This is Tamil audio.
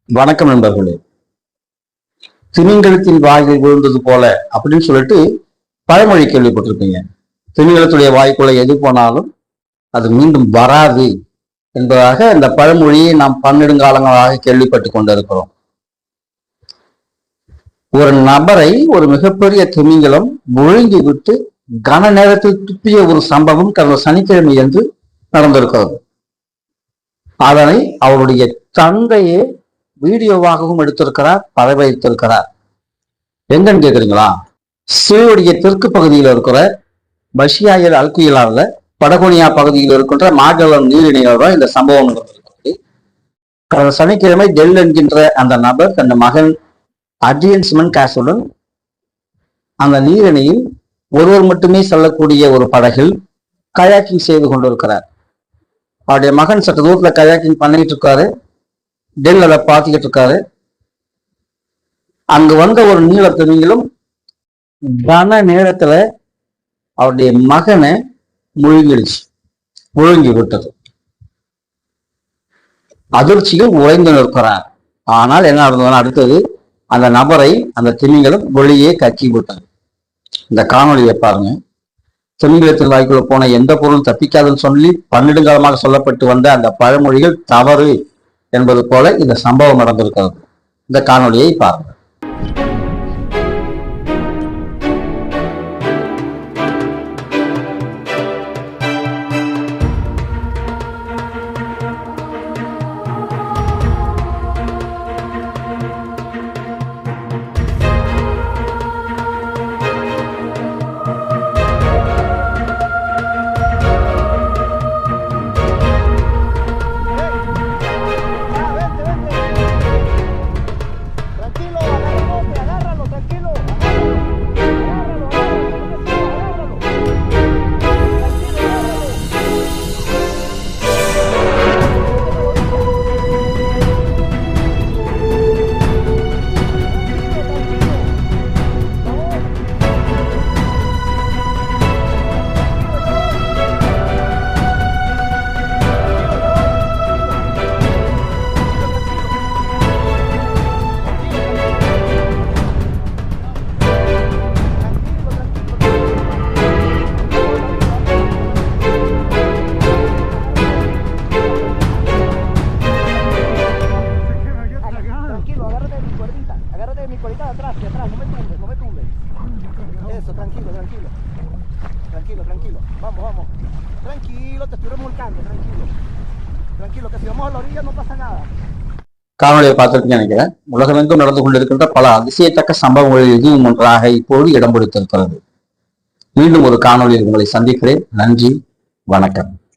வணக்கம் நண்பர்களே. திமிங்கலத்தின் வாயில் விழுந்தது போல அப்படின்னு சொல்லிட்டு பழமொழி கேள்விப்பட்டிருப்பீங்க. திமிங்கலத்துடைய வாய்க்குள்ள எது போனாலும் அது மீண்டும் வராது என்பதாக இந்த பழமொழியை நாம் பன்னெடுங்காலங்களாக கேள்விப்பட்டு கொண்டிருக்கிறோம். ஒரு நபரை ஒரு மிகப்பெரிய திமிங்கலம் முழுங்கி விட்டு கன நேரத்தில் துப்பிய ஒரு சம்பவம் கடந்த சனிக்கிழமை என்று நடந்திருக்கிறது. அதனை அவருடைய தந்தையே வீடியோவாகவும் எடுத்திருக்கிறார், பரவ எங்கன்னு கேக்குறீங்களா? சிறுவடைய தெற்கு பகுதியில் இருக்கிற பஷியாயர் அல்குயிலால படகோனியா பகுதியில் இருக்கின்ற மாகலம் நீரிணையில் தான் இந்த சம்பவம் நடந்திருக்கிறது. கடந்த சனிக்கிழமை டெல் என்கின்ற அந்த நபர் தன் மகன் அட்ரியன் சிமன் காசுடன் அந்த நீரிணையில் ஒருவர் மட்டுமே செல்லக்கூடிய ஒரு படகில் கயாக்கிங் செய்து கொண்டிருக்கிறார். அவருடைய மகன் சற்று தூரத்துல கயாக்கிங் பண்ணிட்டு இருக்காரு. டெல் அதை பார்த்துக்கிட்டு இருக்காரு. அங்கு வந்த ஒரு நீல திமிங்கலம் கன நேரத்துல அவருடைய மகனை முழுங்கி விட்டது. அதிர்ச்சியில் உறைந்து நிற்கிறார். ஆனால் என்ன நடந்ததுன்னா அடுத்தது அந்த நபரை அந்த திமிங்கலம் வெளியே கக்கி விட்டது. இந்த காணொலியை பாருங்க. திமிங்கலத்தின் வாய்க்குள்ள போன எந்த பொருளும் தப்பிக்காதுன்னு சொல்லி பன்னெடுங்காலமாக சொல்லப்பட்டு வந்த அந்த பழமொழிகள் தவறு என்பது போல இந்த சம்பவம் நடந்திருக்கிறது. இந்த காணொலியை பாருங்கள். Tranquilo. Vamos. Tranquilo, te estoy remolcando, tranquilo, que si vamos a la orilla no pasa nada. காணொலியை பார்த்திருக்கீங்க நினைக்கிறேன். உலகமெங்கும் நடந்து கொண்டிருக்கின்ற பல அதிசயத்தக்க சம்பவங்களில் இதுவும் ஒன்றாக இப்போது இடம் பிடித்திருக்கிறது. மீண்டும் ஒரு காணொலியில் உங்களை சந்திக்கிறேன். நன்றி, வணக்கம்.